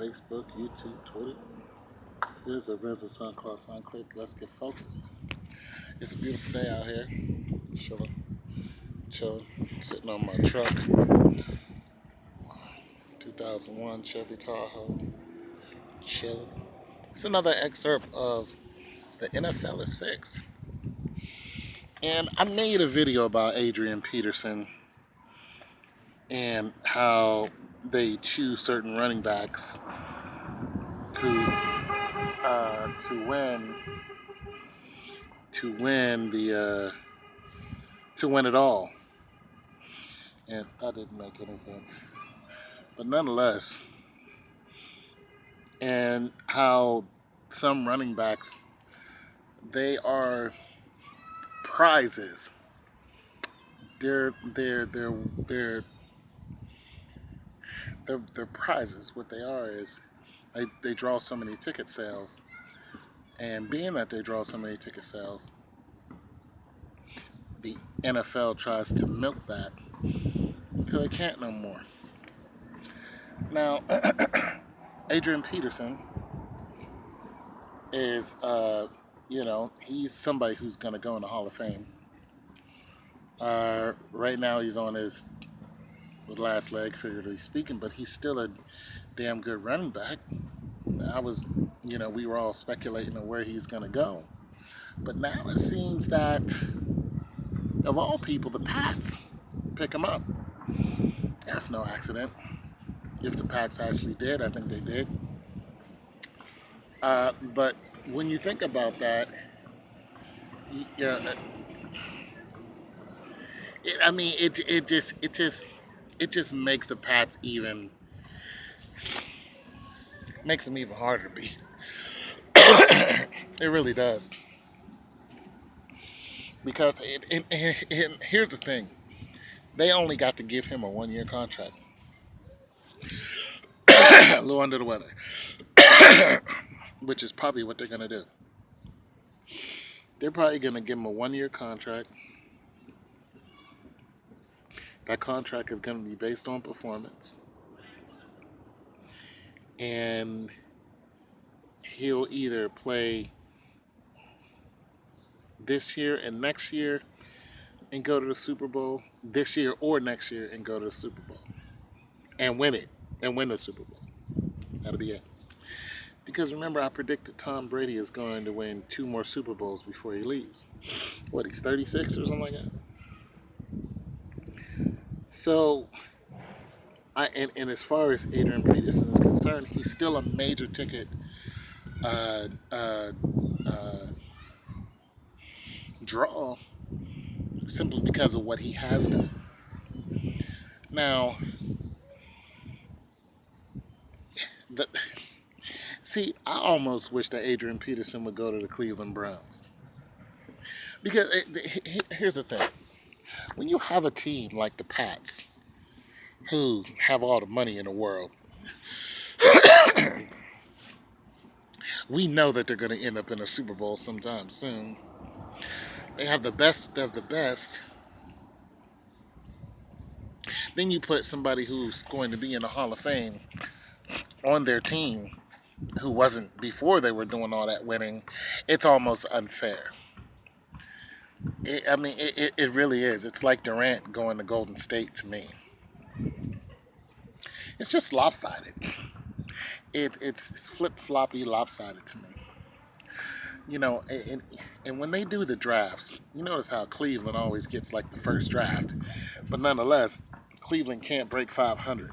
Facebook, YouTube, Twitter. Visit SoundCloud. Let's get focused. It's a beautiful day out here. Chilling, sitting on my truck. 2001 Chevy Tahoe. Chilling. It's another excerpt of The NFL is Fixed. And I made a video about Adrian Peterson and how they choose certain running backs who to win it all. And that didn't make any sense. But nonetheless, and how some running backs, they are prizes. They're prizes. What they are is they draw so many ticket sales. And being that they draw so many ticket sales, the NFL tries to milk that until they can't no more. Now, Adrian Peterson is, he's somebody who's going to go in the Hall of Fame. Right now, he's on his last leg, figuratively speaking, but he's still a damn good running back. We were all speculating on where he's going to go. But now it seems that, of all people, the Pats pick him up. That's no accident. If the Pats actually did, I think they did. But when you think about that, it just makes the Pats makes them even harder to beat. It really does. Because here's the thing, they only got to give him a 1-year contract. A little under the weather, which is probably what they're gonna do. They're probably gonna give him a 1-year contract. That contract is going to be based on performance. And he'll either play this year and next year and go to the Super Bowl, this year or next year and go to the Super Bowl. And win it. And win the Super Bowl. That'll be it. Because remember, I predicted Tom Brady is going to win 2 more Super Bowls before he leaves. What, he's 36 or something like that? So, and as far as Adrian Peterson is concerned, he's still a major ticket draw simply because of what he has done. Now, I almost wish that Adrian Peterson would go to the Cleveland Browns. Because here's the thing. When you have a team like the Pats, who have all the money in the world, we know that they're going to end up in a Super Bowl sometime soon. They have the best of the best. Then you put somebody who's going to be in the Hall of Fame on their team who wasn't before they were doing all that winning. It's almost unfair. It really is. It's like Durant going to Golden State to me. It's just lopsided. It's flip-floppy lopsided to me. And when they do the drafts, you notice how Cleveland always gets like the first draft. But nonetheless, Cleveland can't break 500.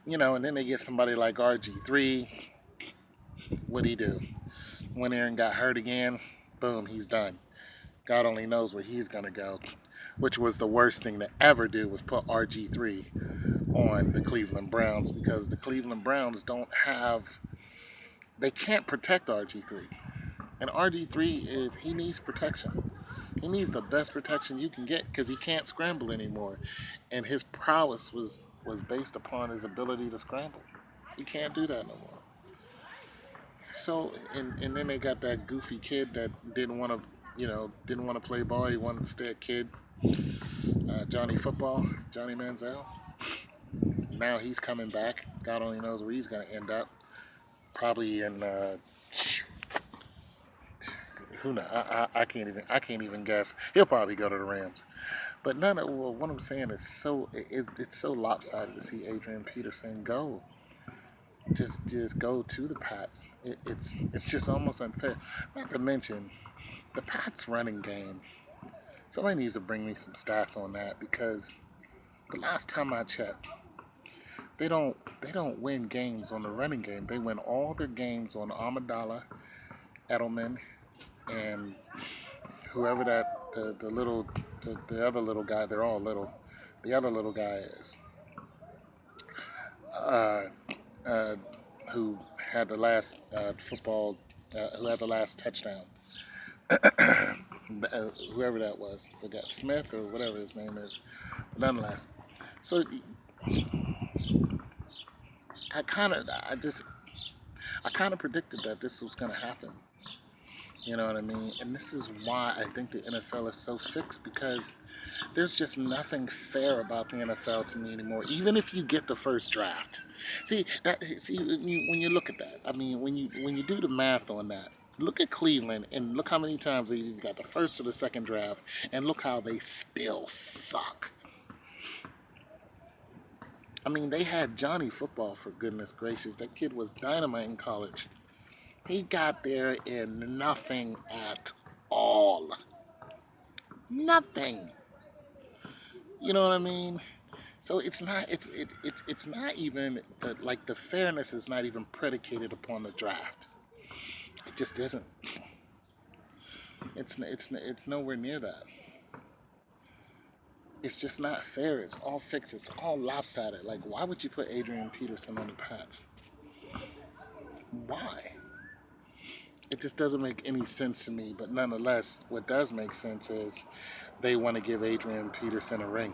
And then they get somebody like RG3. What'd he do? Went there and got hurt again. Boom, he's done. God only knows where he's going to go. Which was the worst thing to ever do, was put RG3 on the Cleveland Browns, because the Cleveland Browns they can't protect RG3. And RG3 he needs protection. He needs the best protection you can get because he can't scramble anymore. And his prowess was based upon his ability to scramble. He can't do that no more. So, and then they got that goofy kid that didn't want to play ball. He wanted to stay a kid. Johnny Manziel. now he's coming back. God only knows where he's going to end up. Probably in who knows? I can't even guess. He'll probably go to the Rams. But none of well, what I'm saying is it's so lopsided to see Adrian Peterson go. Just go to the Pats. It's just almost unfair. Not to mention the Pats running game. Somebody needs to bring me some stats on that because the last time I checked, they don't win games on the running game. They win all their games on Amidala, Edelman, and whoever the little the other little guy. They're all little. The other little guy is uh, uh, who had the last football, who had the last touchdown. Whoever that was, forgot Smith or whatever his name is. Nonetheless, so I kind of predicted that this was going to happen. You know what I mean? And this is why I think the NFL is so fixed because there's just nothing fair about the NFL to me anymore. Even if you get the first draft, see when you look at that. I mean, when you do the math on that, look at Cleveland and look how many times they got the first or the second draft, and look how they still suck. I mean, they had Johnny Football for goodness gracious. That kid was dynamite in college. He got there in nothing at all. Nothing. You know what I mean? So it's not even like the fairness is not even predicated upon the draft. It just isn't. It's nowhere near that. It's just not fair. It's all fixed. It's all lopsided. Like why would you put Adrian Peterson on the Pats? Why? It just doesn't make any sense to me. But nonetheless, what does make sense is they want to give Adrian Peterson a ring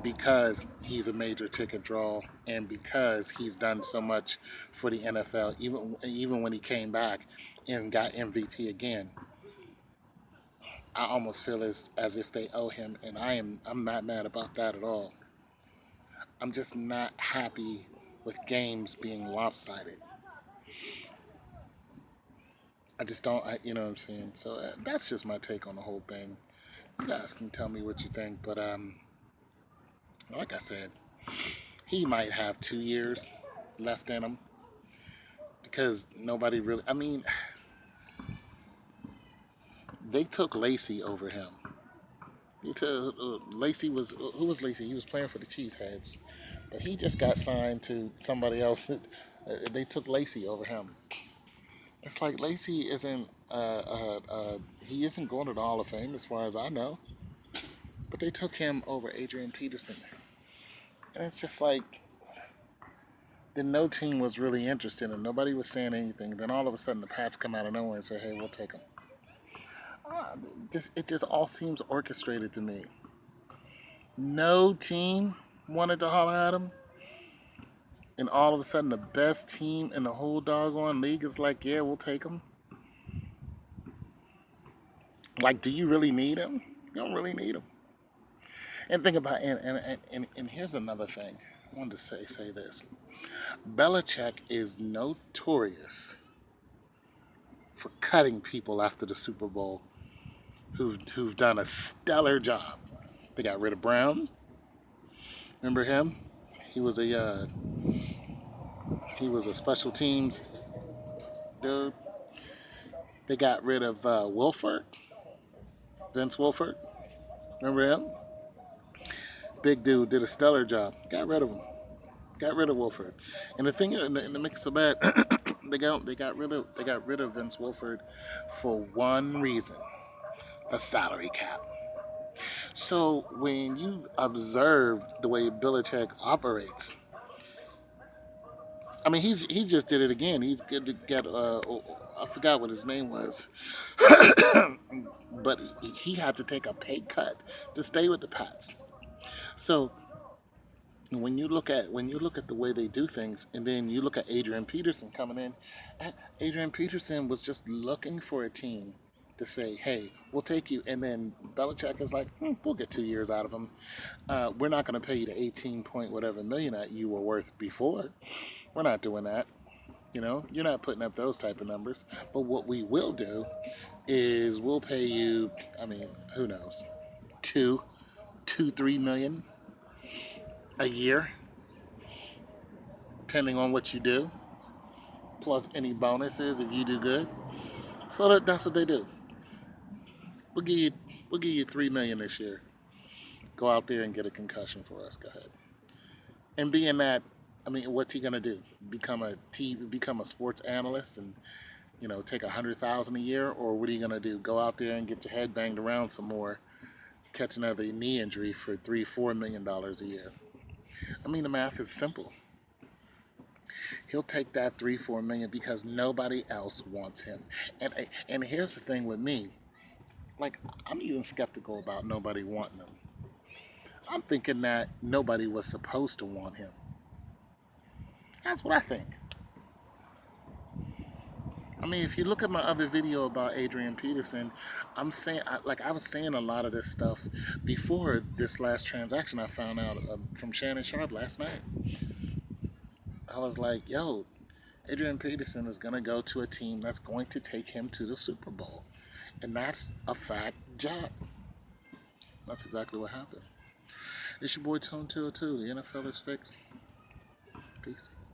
because he's a major ticket draw and because he's done so much for the NFL. Even when he came back and got MVP again, I almost feel as if they owe him, and I'm not mad about that at all. I'm just not happy with games being lopsided. I just don't, you know what I'm saying? So that's just my take on the whole thing. You guys can tell me what you think, but like I said, he might have 2 years left in him because nobody really. I mean, they took Lacey over him. Lacey was who was Lacey? He was playing for the Cheeseheads, but he just got signed to somebody else. They took Lacey over him. It's like Lacey isn't. He isn't going to the Hall of Fame as far as I know. But they took him over Adrian Peterson, and it's just like then no team was really interested and nobody was saying anything. Then all of a sudden the Pats come out of nowhere and say, "Hey, we'll take him." It just all seems orchestrated to me. No team wanted to holler at him, and all of a sudden the best team in the whole doggone league is like, "Yeah, we'll take him." Like, do you really need him? You don't really need him. And think about and here's another thing. I wanted to say this. Belichick is notorious for cutting people after the Super Bowl who've done a stellar job. They got rid of Brown. Remember him? He was a uh, he was a special teams dude. They got rid of Wilford, Vince Wilford. Remember him? Big dude did a stellar job. Got rid of him. Got rid of Wilford. And the thing in the mix so bad, they got rid of Vince Wilford for one reason: the salary cap. So when you observe the way Belichick operates, I mean he just did it again. He's good to get I forgot what his name was, but he had to take a pay cut to stay with the Pats. So when you look at the way they do things, and then you look at Adrian Peterson coming in, Adrian Peterson was just looking for a team to say, hey, we'll take you. And then Belichick is like, we'll get 2 years out of him. We're not going to pay you the 18 point whatever million that you were worth before. We're not doing that. You know, you're not putting up those type of numbers. But what we will do is we'll pay you, I mean, who knows, 3 million a year, depending on what you do, plus any bonuses if you do good. So that's what they do. We'll give you we'll give you 3 million this year. Go out there and get a concussion for us. Go ahead. And being that, I mean, what's he gonna do? Become a sports analyst and take 100,000 a year, or what are you gonna do? Go out there and get your head banged around some more, catch another knee injury for $3-4 million a year? I mean, the math is simple. He'll take that 3-4 million because nobody else wants him. And here's the thing with me, like I'm even skeptical about nobody wanting him. I'm thinking that nobody was supposed to want him. That's what I think. I mean, if you look at my other video about Adrian Peterson, I'm saying, I was saying a lot of this stuff before this last transaction I found out from Shannon Sharp last night. I was like, yo, Adrian Peterson is going to go to a team that's going to take him to the Super Bowl. And that's a fact job. That's exactly what happened. It's your boy Tone 202. The NFL is fixed. Peace.